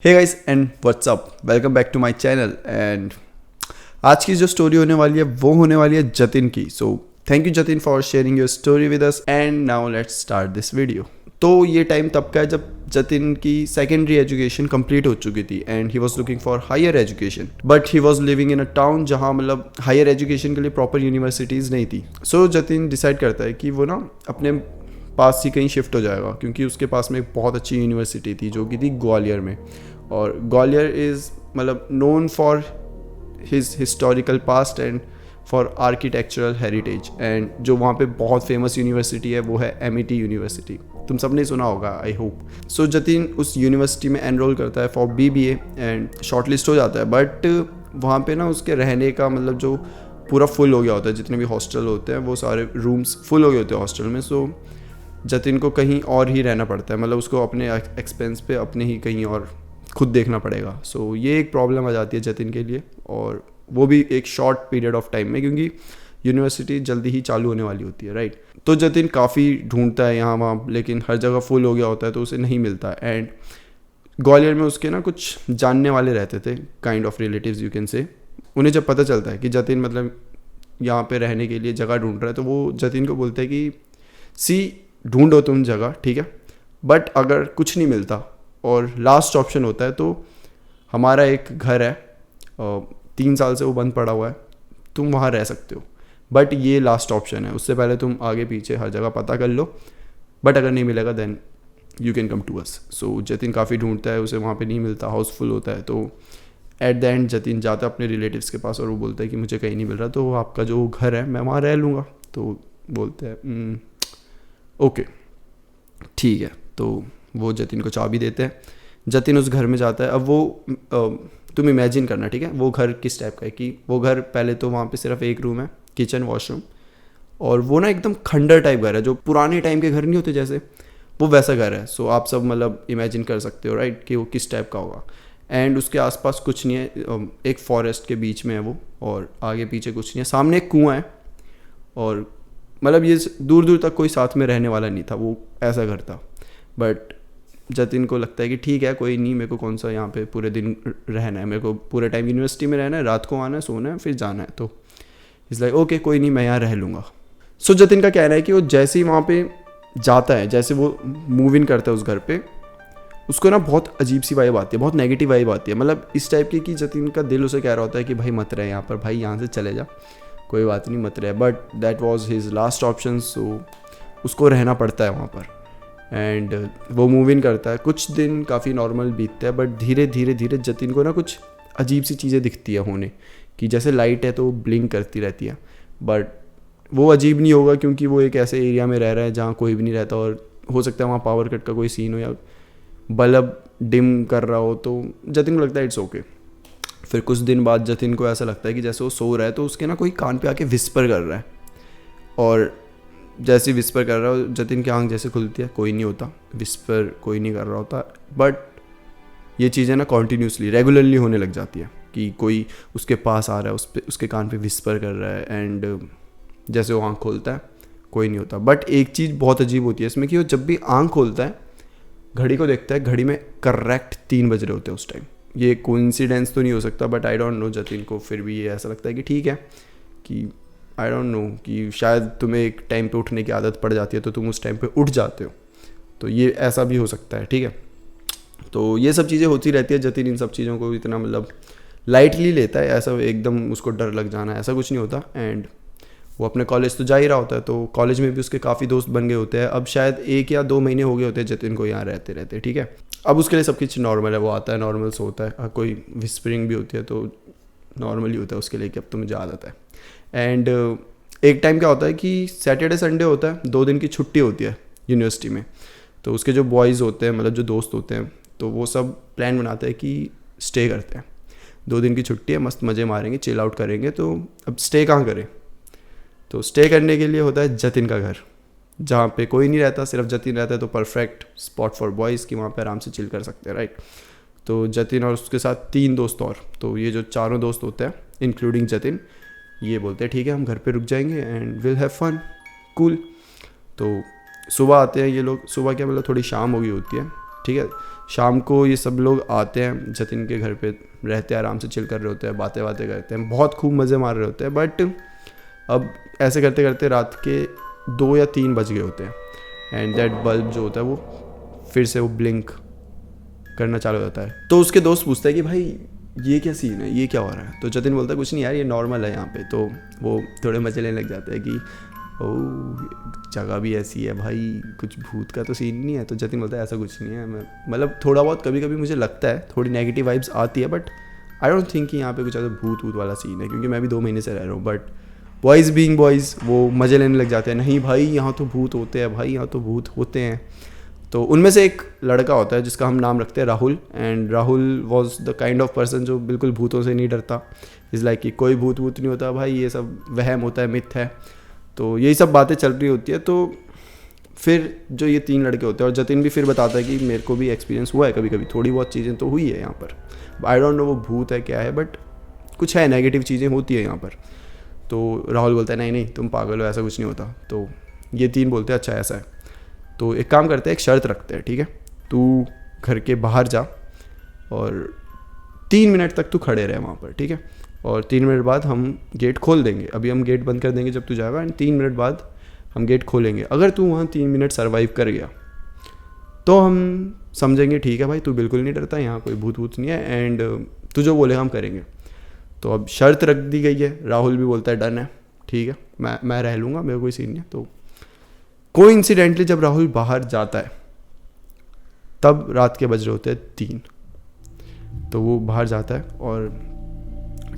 Hey guys and what's up, welcome back to my channel. And आज की जो story होने वाली है वो होने वाली है जतिन की। So thank you Jatin for sharing your story with us and now let's start this video. तो ये टाइम तब का है जब जतिन की सेकेंडरी एजुकेशन कंप्लीट हो चुकी थी and he was looking for higher education, but he was living in a town जहाँ मतलब हायर एजुकेशन के लिए प्रॉपर यूनिवर्सिटीज़ नहीं थी। सो जतिन डिसाइड करता है कि वो ना अपने पास ही कहीं शिफ्ट हो जाएगा, क्योंकि उसके पास में एक बहुत अच्छी यूनिवर्सिटी थी जो कि थी ग्वालियर में। और ग्वालियर इज़ मतलब known for his historical past and for architectural heritage. And जो वहाँ पे बहुत फेमस यूनिवर्सिटी है वो है एमईटी यूनिवर्सिटी। तुम सब ने सुना होगा आई होप। सो जतिन उस यूनिवर्सिटी में एनरोल करता है फॉर बीबीए एंड शॉर्टलिस्ट हो जाता है, बट वहाँ पे ना उसके रहने का मतलब जो पूरा फुल हो गया होता है, जितने भी हॉस्टल होते हैं वो सारे रूम्स फुल हो गए होते हैं हॉस्टल में। सो जतिन को कहीं और ही रहना पड़ता है, मतलब उसको अपने एक्सपेंस पे अपने ही कहीं और खुद देखना पड़ेगा। सो ये एक प्रॉब्लम आ जाती है जतिन के लिए, और वो भी एक शॉर्ट पीरियड ऑफ टाइम में, क्योंकि यूनिवर्सिटी जल्दी ही चालू होने वाली होती है, राइट। तो जतिन काफ़ी ढूंढता है यहाँ वहाँ, लेकिन हर जगह फुल हो गया होता है तो उसे नहीं मिलता। एंड ग्वालियर में उसके ना कुछ जानने वाले रहते थे, kind of relatives you can say. उन्हें जब पता चलता है कि जतिन मतलब यहाँ पे रहने के लिए जगह ढूंढ रहा है, तो वो जतिन को बोलते हैं कि सी ढूंढो तुम जगह, ठीक है, बट अगर कुछ नहीं मिलता और लास्ट ऑप्शन होता है तो हमारा एक घर है, 3 साल से वो बंद पड़ा हुआ है, तुम वहाँ रह सकते हो, बट ये लास्ट ऑप्शन है। उससे पहले तुम आगे पीछे हर जगह पता कर लो, बट अगर नहीं मिलेगा then you can come to us. So Jatin काफ़ी ढूंढता है, उसे वहाँ पे नहीं मिलता, हाउसफुल होता है। तो एट द एंड जतिन जाता है अपने रिलेटिव्स के पास और वो बोलता है कि मुझे कहीं नहीं मिल रहा, तो आपका जो घर है मैं वहाँ रह लूँगा। तो बोलते हैं ओके ठीक है। तो वो जतिन को चाबी देते हैं। जतिन उस घर में जाता है। अब वो तुम इमेजिन करना, ठीक है, वो घर किस टाइप का है कि वो घर पहले तो वहाँ पे सिर्फ एक रूम है, किचन वॉशरूम, और वो ना एकदम खंडर टाइप घर है, जो पुराने टाइम के घर नहीं होते जैसे, वो वैसा घर है। सो आप सब मतलब इमेजिन कर सकते हो, राइट, कि वो किस टाइप का होगा। एंड उसके आसपास कुछ नहीं है, एक फॉरेस्ट के बीच में है वो, और आगे पीछे कुछ नहीं है, सामने एक कुआं है, और मतलब ये दूर दूर तक कोई साथ में रहने वाला नहीं था, वो ऐसा घर था। बट जतिन को लगता है कि ठीक है, कोई नहीं, मेरे को कौन सा यहाँ पे पूरे दिन रहना है, मेरे को पूरे टाइम यूनिवर्सिटी में रहना है, रात को आना है, सोना है, फिर जाना है। तो इस लाइक ओके कोई नहीं, मैं यहाँ रह लूँगा। सो जतिन का कहना है कि वो जैसे ही वहाँ पे जाता है, जैसे वो मूव इन करता है उस घर पे, उसको ना बहुत अजीब सी वाइब आती है, बहुत नेगेटिव वाइब आती है, मतलब इस टाइप की कि जतिन का दिल उसे कह रहा होता है कि भाई मत रहे यहाँ पर, भाई यहाँ से चले जा, कोई बात नहीं मत रहे। But that was his last option, so उसको रहना पड़ता है वहाँ पर। एंड वो मूव इन करता है। कुछ दिन काफ़ी नॉर्मल बीतते हैं, बट धीरे धीरे धीरे जतिन को ना कुछ अजीब सी चीज़ें दिखती है होने कि जैसे लाइट है तो वो ब्लिंक करती रहती है, बट वो अजीब नहीं होगा क्योंकि वो एक ऐसे एरिया में रह रहा है जहाँ कोई भी नहीं रहता, और हो सकता है वहाँ पावर कट का कोई सीन हो या बल्ब डिम कर रहा हो, तो जतिन को लगता है इट्स ओके। फिर कुछ दिन बाद जतिन को ऐसा लगता है कि जैसे वो सो रहा है तो उसके ना कोई कान पे आके विस्पर कर रहा है, और जैसे विस्पर कर रहा हो जतिन की आंख जैसे खुलती है, कोई नहीं होता, विस्पर कोई नहीं कर रहा होता, बट ये चीज़ें ना कॉन्टीन्यूसली रेगुलरली होने लग जाती है कि कोई उसके पास आ रहा है, उसके कान पे विस्पर कर रहा है, एंड जैसे वो आंख खोलता है कोई नहीं होता। बट एक चीज़ बहुत अजीब होती है इसमें कि वो जब भी आंख खोलता है घड़ी को देखता है, घड़ी में करेक्ट 3 बज रहे होते हैं उस टाइम। ये कोइंसिडेंस तो नहीं हो सकता, but I don't know, Jatin को फिर भी ये ऐसा लगता है कि ठीक है, कि आई डोंट नो, कि शायद तुम्हें एक टाइम पे उठने की आदत पड़ जाती है तो तुम उस टाइम पे उठ जाते हो, तो ये ऐसा भी हो सकता है, ठीक है। तो ये सब चीज़ें होती रहती है। जतिन इन सब चीज़ों को इतना मतलब लाइटली लेता है, ऐसा एकदम उसको डर लग जाना ऐसा कुछ नहीं होता। एंड वो अपने कॉलेज तो जा ही रहा होता है, तो कॉलेज में भी उसके काफ़ी दोस्त बन गए होते हैं। अब शायद 1 या 2 महीने हो गए होते हैं जतिन को यहाँ रहते रहते, ठीक है। अब उसके लिए सब कुछ नॉर्मल है, वो आता है नॉर्मल से होता है, कोई विस्परिंग भी होती है तो नॉर्मल ही होता है उसके लिए कि अब तो मुझे आदत है। एंड एक टाइम क्या होता है कि सैटरडे संडे होता है, 2 दिन की छुट्टी होती है यूनिवर्सिटी में, तो उसके जो बॉयज़ होते हैं मतलब जो दोस्त होते हैं, तो वो सब प्लान बनाते हैं कि स्टे करते हैं, 2 दिन की छुट्टी है, मस्त मज़े मारेंगे, चिल आउट करेंगे। तो अब स्टे कहाँ करें, तो स्टे करने के लिए होता है जतिन का घर, जहाँ पे कोई नहीं रहता, सिर्फ जतिन रहता है, तो परफेक्ट स्पॉट फॉर बॉयज़ कि वहाँ पे आराम से चिल कर सकते हैं, राइट। तो जतिन और उसके साथ 3 दोस्त और, तो ये जो चारों दोस्त होते हैं इंक्लूडिंग जतिन, ये बोलते हैं ठीक है हम घर पे रुक जाएंगे and will have fun, cool. तो सुबह आते हैं ये लोग, सुबह क्या मतलब थोड़ी शाम हो गई होती है, ठीक है। शाम को ये सब लोग आते हैं जतिन के घर पे, रहते हैं, आराम से चिल कर रहे होते हैं, बातें करते हैं, बहुत खूब मज़े मार रहे होते हैं। बट अब ऐसे करते करते रात के 2 या 3 बज गए होते हैं एंड दैट बल्ब जो होता है वो फिर से वो ब्लिंक करना चालू हो जाता है। तो उसके दोस्त पूछता है कि भाई ये क्या सीन है, ये क्या हो रहा है। तो जतिन बोलता है कुछ नहीं यार, ये नॉर्मल है यहाँ पे। तो वो थोड़े मजे लेने लग जाते हैं कि ओह जगह भी ऐसी है भाई, कुछ भूत का तो सीन नहीं है। तो जतिन बोलता है ऐसा कुछ नहीं है, मैं मतलब थोड़ा बहुत कभी कभी मुझे लगता है, थोड़ी नेगेटिव वाइब्स आती है, बट आई डोंट थिंक कि यहाँ पे कुछ ऐसा भूत वाला सीन है, क्योंकि मैं भी 2 महीने से रह रहा हूँ। बट बॉयज़ बीइंग बॉयज़ वो मज़े लेने लग जाते हैं, नहीं भाई यहाँ तो भूत होते हैं, भाई यहाँ तो भूत होते हैं। तो उनमें से एक लड़का होता है जिसका हम नाम रखते हैं Rahul, and Rahul was the kind of person जो बिल्कुल भूतों से नहीं डरता। इज़ लाइक कि कोई भूत नहीं होता भाई, ये सब वहम होता है, मिथ है। तो यही सब बातें चल रही होती है। तो फिर जो ये 3 लड़के होते हैं, और जतिन भी फिर बताता है कि मेरे को भी एक्सपीरियंस हुआ है कभी कभी, थोड़ी बहुत चीज़ें तो हुई है यहाँ पर। आई डोंट नो वो भूत है क्या है, बट कुछ है, नेगेटिव चीज़ें होती है यहाँ पर। तो राहुल बोलता है नहीं तुम पागल हो, ऐसा कुछ नहीं होता। तो ये 3 बोलते हैं अच्छा ऐसा है। तो एक काम करते हैं, एक शर्त रखते हैं, ठीक है, तू घर के बाहर जा और 3 मिनट तक तू खड़े रहे वहाँ पर, ठीक है, और 3 मिनट बाद हम गेट खोल देंगे। अभी हम गेट बंद कर देंगे जब तू जाएगा, एंड 3 मिनट बाद हम गेट खोलेंगे। अगर तू वहाँ 3 मिनट सर्वाइव कर गया तो हम समझेंगे ठीक है भाई तू बिल्कुल नहीं डरता, यहाँ कोई भूत नहीं है, एंड तू जो बोलेगा हम करेंगे। तो अब शर्त रख दी गई है। राहुल भी बोलता है डन है, ठीक है, मैं रह लूँगा, मेरे कोई सीन नहीं है। तो कोइंसिडेंटली जब राहुल बाहर जाता है तब रात के बज रहे होते हैं 3। तो वो बाहर जाता है और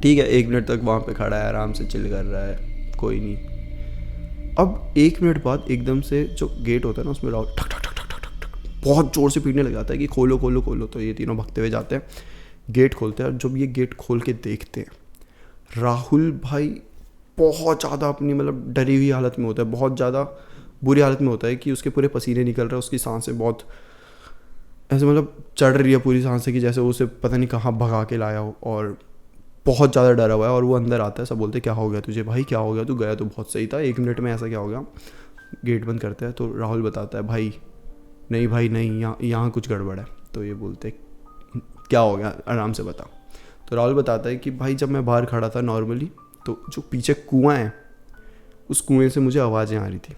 ठीक है 1 मिनट तक वहाँ पे खड़ा है, आराम से चिल कर रहा है, कोई नहीं। अब 1 मिनट बाद एकदम से जो गेट होता है ना उसमें राहुल ठक ठक ठक ठक ठक ठक बहुत ज़ोर से पीटने लग जाता है कि खोलो खोलो खोलो। तो ये तीनों भगते हुए जाते हैं, गेट खोलते हैं, और जब ये गेट खोल के देखते हैं राहुल भाई बहुत ज़्यादा अपनी मतलब डरी हुई हालत में होता है, बहुत ज़्यादा बुरी हालत में होता है कि उसके पूरे पसीने निकल रहे हैं, उसकी सांसें बहुत ऐसे मतलब चढ़ रही है पूरी सांसें की, जैसे उसे पता नहीं कहाँ भगा के लाया हो, और बहुत ज़्यादा डरा हुआ है। और वो अंदर आता है, सब बोलते क्या हो गया तुझे भाई, क्या हो गया, तू गया तो बहुत सही था, 1 मिनट में ऐसा क्या हो गया। गेट बंद करते हैं तो राहुल बताता है भाई नहीं यहाँ कुछ गड़बड़ है। तो ये बोलते क्या हो गया, आराम से बता। तो राहुल बताता है कि भाई जब मैं बाहर खड़ा था नॉर्मली, तो जो पीछे कुआं है उस कुएं से मुझे आवाज़ें आ रही थी।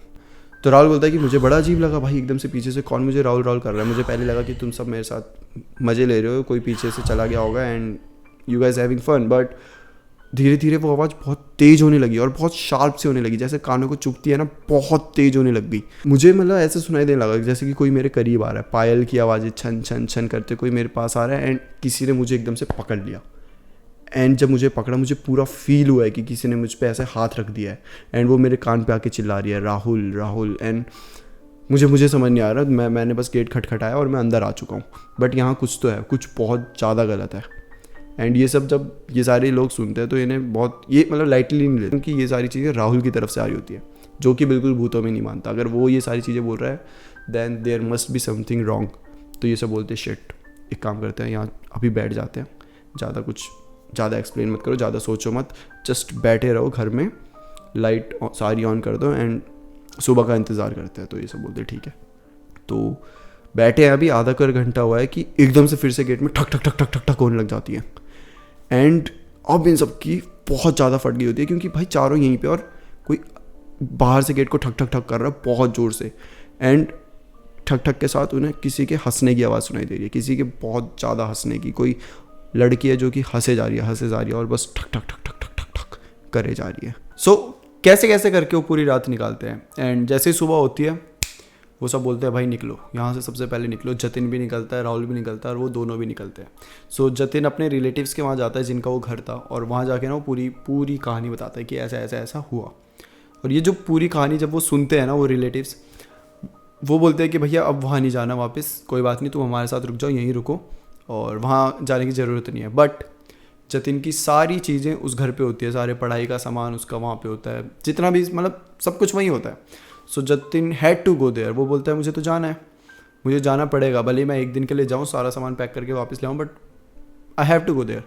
तो राहुल बोलता है कि मुझे बड़ा अजीब लगा भाई, एकदम से पीछे से कौन मुझे राहुल कर रहा है। मुझे पहले लगा कि तुम सब मेरे साथ मज़े ले रहे हो, कोई पीछे से चला गया होगा and you guys having fun. But धीरे धीरे वो आवाज़ बहुत तेज़ होने लगी और बहुत शार्प से होने लगी, जैसे कानों को चुभती है ना, बहुत तेज़ होने लग गई। मुझे मतलब ऐसे सुनाई देने लगा जैसे कि कोई मेरे करीब आ रहा है, पायल की आवाज़ें छन छन छन करते कोई मेरे पास आ रहा है, एंड किसी ने मुझे एकदम से पकड़ लिया। एंड जब मुझे पकड़ा मुझे पूरा फील हुआ है कि किसी ने मुझ पे ऐसे हाथ रख दिया है, एंड वो मेरे कान पे आके चिल्ला रही है राहुल राहुल। एंड मुझे समझ नहीं आ रहा, मैंने बस गेट खटखटाया और मैं अंदर आ चुका हूँ, बट यहाँ कुछ तो है, कुछ बहुत ज़्यादा गलत है। एंड ये सब जब ये सारे लोग सुनते हैं तो इन्हें बहुत ये मतलब लाइटली नहीं लेते, क्योंकि ये सारी चीज़ें राहुल की तरफ से आ रही होती है, जो कि बिल्कुल भूतों में नहीं मानता। अगर वो ये सारी चीज़ें बोल रहा है then there must be something wrong. तो ये सब बोलते हैं शिट, एक काम करते हैं यहाँ अभी बैठ जाते हैं, ज़्यादा एक्सप्लेन मत करो, ज़्यादा सोचो मत, जस्ट बैठे रहो घर में, लाइट सारी ऑन कर दो एंड सुबह का इंतज़ार करते हैं। तो ये सब बोलते हैं ठीक है। तो बैठे हैं, अभी आधा कर घंटा हुआ है कि एकदम से फिर से गेट में ठक ठक ठक ठक ठक ठक होने लग जाती है। एंड अब इन सब की बहुत ज़्यादा फट गई होती है, क्योंकि भाई चारों यहीं पे और कोई बाहर से गेट को ठक ठक ठक कर रहा है बहुत ज़ोर से, एंड ठक ठक के साथ उन्हें किसी के हंसने की आवाज़ सुनाई दे रही है, किसी के बहुत ज़्यादा हंसने की। कोई लड़की है जो कि हंसे जा रही है और बस ठक ठक ठक ठक ठक ठक ठक करे जा रही है। सो कैसे कैसे करके वो पूरी रात निकालते हैं, एंड जैसे ही सुबह होती है वो सब बोलते हैं भाई निकलो यहाँ से, सबसे पहले निकलो। जतिन भी निकलता है, राहुल भी निकलता है, और वो दोनों भी निकलते हैं। सो जतिन अपने रिलेटिव्स के वहाँ जाता है जिनका वो घर था, और वहाँ जाके ना वो पूरी कहानी बताता है कि ऐसा ऐसा ऐसा हुआ। और ये जो पूरी कहानी जब वो सुनते हैं ना वो रिलेटिव्स, वो बोलते हैं कि भैया अब वहाँ नहीं जाना वापस, कोई बात नहीं, तुम हमारे साथ रुक जाओ, यहीं रुको, और वहाँ जाने की ज़रूरत नहीं है। बट जतिन की सारी चीज़ें उस घर पे होती है, सारे पढ़ाई का सामान उसका वहाँ पे होता है, जितना भी मतलब सब कुछ वहीं होता है। So Jatin had to go there. वो बोलता है मुझे तो जाना है, मुझे जाना पड़ेगा, भले मैं 1 दिन के लिए जाऊँ, सारा सामान पैक करके वापस ले आऊँ, but I have to go there.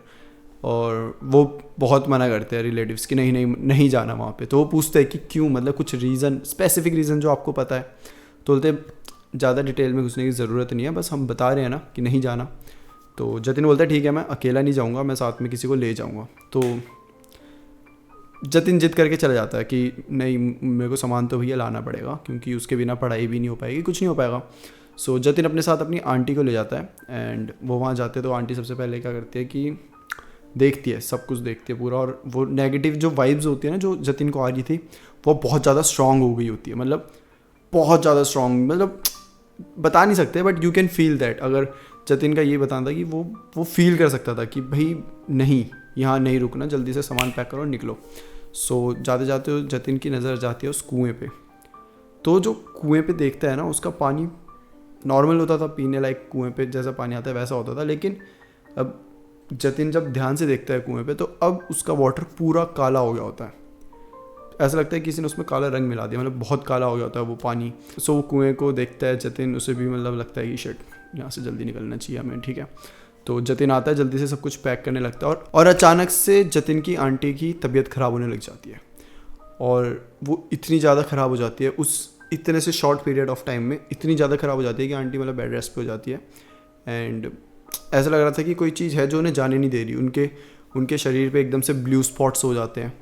और वो बहुत मना करते हैं रिलेटिव्स कि नहीं जाना वहाँ पे। तो वो पूछते हैं कि क्यों, मतलब कुछ रीज़न, स्पेसिफिक रीज़न जो आपको पता है। तो बोलते ज़्यादा डिटेल में घुसने की ज़रूरत नहीं है, बस हम बता रहे हैं ना कि नहीं जाना। तो जतिन बोलता है ठीक है मैं अकेला नहीं जाऊँगा, मैं साथ में किसी को ले जाऊँगा। तो जतिन जिद करके चला जाता है कि नहीं मेरे को सामान तो भैया लाना पड़ेगा, क्योंकि उसके बिना पढ़ाई भी नहीं हो पाएगी, कुछ नहीं हो पाएगा। सो जतिन अपने साथ अपनी आंटी को ले जाता है एंड वो वहाँ जाते हैं। तो आंटी सबसे पहले क्या करती है कि देखती है, सब कुछ देखती है पूरा, और वो नेगेटिव जो वाइब्स होती है ना जो जतिन को आ रही थी वो बहुत ज़्यादा स्ट्रांग हो गई होती है, मतलब बहुत ज़्यादा स्ट्रांग, मतलब बता नहीं सकते but you can feel that. अगर जतिन का ये बताना था कि वो फील कर सकता था कि भाई नहीं यहाँ नहीं रुकना, जल्दी से सामान पैक करो और निकलो। सो जाते जाते जतिन की नज़र जाती है उस कुएँ पे। तो जो कुएँ पे देखता है ना उसका पानी नॉर्मल होता था, पीने लायक कुएँ पे जैसा पानी आता है वैसा होता था, लेकिन अब जतिन जब ध्यान से देखता है कुएँ पे तो अब उसका वाटर पूरा काला हो गया होता है। ऐसा लगता है किसी ने उसमें काला रंग मिला दिया, मतलब बहुत काला हो गया होता है वो पानी। सो वो कुएँ को देखता है जतिन, उसे भी मतलब लगता है कि शिट यहाँ से जल्दी निकलना चाहिए हमें, ठीक है। तो जतिन आता है, जल्दी से सब कुछ पैक करने लगता है और अचानक से जतिन की आंटी की तबीयत ख़राब होने लग जाती है। और वो इतनी ज़्यादा ख़राब हो जाती है उस इतने से शॉर्ट पीरियड ऑफ टाइम में, इतनी ज़्यादा ख़राब हो जाती है कि आंटी मतलब बेड रेस्ट पे हो जाती है। एंड ऐसा लग रहा था कि कोई चीज़ है जो उन्हें जाने नहीं दे रही, उनके शरीर पे एकदम से ब्लू स्पॉट्स हो जाते हैं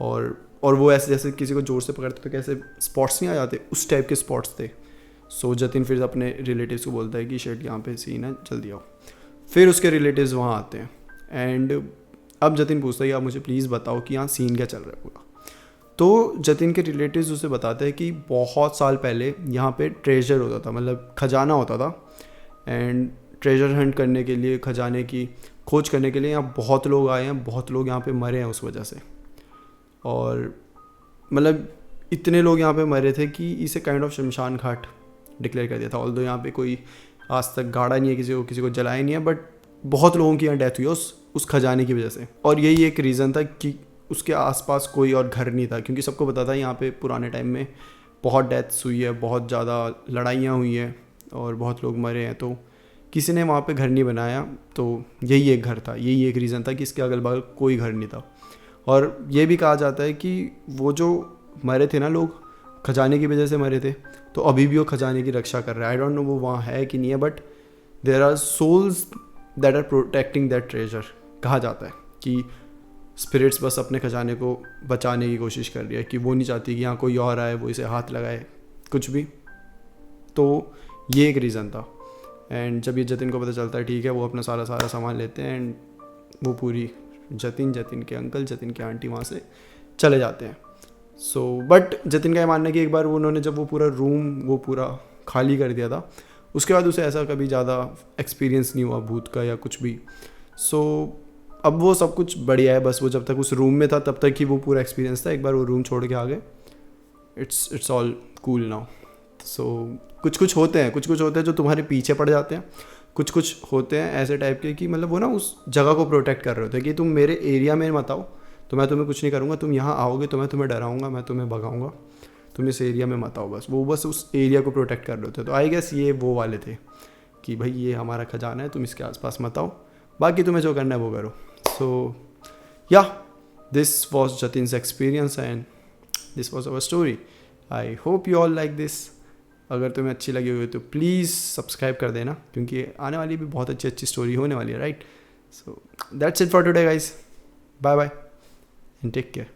और वो ऐसे जैसे किसी को जोर से पकड़ते तो कैसे स्पॉट्स नहीं आ जाते, उस टाइप के स्पॉट्स थे। सो जतिन फिर अपने रिलेटिव्स को बोलता है कि शर्ट यहाँ पे सीन है जल्दी आओ। फिर उसके रिलेटिव्स वहाँ आते हैं एंड अब जतिन पूछता है कि आप मुझे प्लीज़ बताओ कि यहाँ सीन क्या चल रहा है पूरा। तो जतिन के रिलेटिव्स उसे बताते हैं कि बहुत साल पहले यहाँ पे ट्रेजर होता था, मतलब खजाना होता था। एंड ट्रेजर हंट करने के लिए, खजाने की खोज करने के लिए यहाँ बहुत लोग आए हैं, बहुत लोग यहाँ पे मरे हैं उस वजह से। और मतलब इतने लोग यहाँ पे मरे थे कि इसे काइंड ऑफ शमशान घाट डिक्लेयर कर दिया था। ऑल्दो यहाँ पे कोई आज तक गाड़ा नहीं है, किसी को जलाया नहीं है, बट बहुत लोगों की यहाँ डेथ हुई है उस खजाने की वजह से। और यही एक रीज़न था कि उसके आसपास कोई और घर नहीं था, क्योंकि सबको पता था यहाँ पे पुराने टाइम में बहुत डेथ्स हुई है, बहुत ज़्यादा लड़ाइयाँ हुई हैं और बहुत लोग मरे हैं। तो किसी ने वहाँ पे घर नहीं बनाया, तो यही एक घर था, यही एक रीज़न था कि इसके अगल बगल कोई घर नहीं था। और ये भी कहा जाता है कि वो जो मरे थे ना लोग, खजाने की वजह से मरे थे, तो अभी भी वो खजाने की रक्षा कर रहा है। आई डोंट नो वो वहाँ है कि नहीं है, but there are souls that are protecting that treasure. कहा जाता है कि स्पिरिट्स बस अपने खजाने को बचाने की कोशिश कर रही है, कि वो नहीं चाहती कि यहाँ कोई और आए वो इसे हाथ लगाए कुछ भी। तो ये एक रीज़न था। एंड जब ये जतिन को पता चलता है, ठीक है, वो अपना सारा सामान लेते हैं एंड वो पूरी जतिन के अंकल, जतिन के आंटी वहाँ से चले जाते हैं। सो बट जतिन का ये मानना है कि एक बार उन्होंने जब वो पूरा खाली कर दिया था, उसके बाद उसे ऐसा कभी ज़्यादा एक्सपीरियंस नहीं हुआ भूत का या कुछ भी। सो अब वो सब कुछ बढ़िया है, बस वो जब तक उस रूम में था तब तक ही वो पूरा एक्सपीरियंस था। एक बार वो रूम छोड़ के आ गए, इट्स ऑल कूल नाउ। सो कुछ होते हैं जो तुम्हारे पीछे पड़ जाते हैं, कुछ होते हैं ऐसे टाइप के कि मतलब वो ना उस जगह को प्रोटेक्ट कर रहे होते हैं कि तुम मेरे एरिया में मत आओ, तो मैं तुम्हें कुछ नहीं करूँगा, तुम यहाँ आओगे तो मैं तुम्हें डराऊँगा, मैं तुम्हें भगाऊँगा, तुम इस एरिया में मत आओ। बस उस एरिया को प्रोटेक्ट कर रहे होते हैं। तो आई गेस ये वो वाले थे कि भाई ये हमारा खजाना है, तुम इसके आसपास मत आओ, बाकी तुम्हें जो करना है वो करो। So yeah this was Jatin's experience and this was our story. I hope you all like this. अगर तुम्हें अच्छी लगी हुई तो प्लीज़ सब्सक्राइब कर देना, क्योंकि आने वाली भी बहुत अच्छी स्टोरी होने वाली है, right. So that's it for today guys, bye bye and take care.